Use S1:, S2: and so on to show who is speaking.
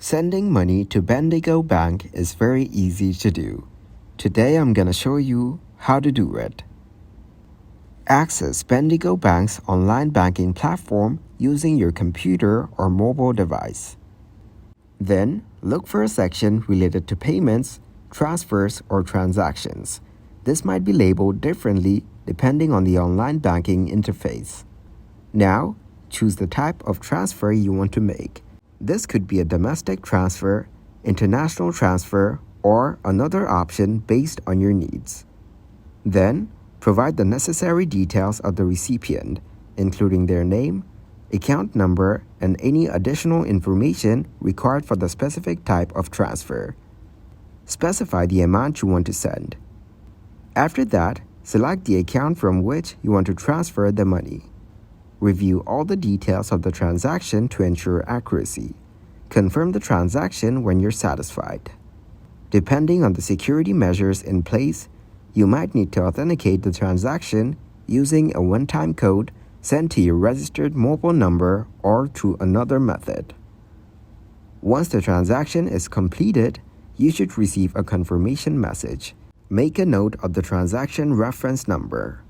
S1: Sending money to Bendigo Bank is very easy to do. Today I'm gonna show you how to do it. Access Bendigo Bank's online banking platform using your computer or mobile device. Then, look for a section related to payments, transfers, or transactions. This might be labeled differently depending on the online banking interface. Now, choose the type of transfer you want to make. This could be a domestic transfer, international transfer, or another option based on your needs. Then, provide the necessary details of the recipient, including their name, account number, and any additional information required for the specific type of transfer. Specify the amount you want to send. After that, select the account from which you want to transfer the money. Review all the details of the transaction to ensure accuracy. Confirm the transaction when you're satisfied. Depending on the security measures in place, you might need to authenticate the transaction using a one-time code sent to your registered mobile number or through another method. Once the transaction is completed, you should receive a confirmation message. Make a note of the transaction reference number.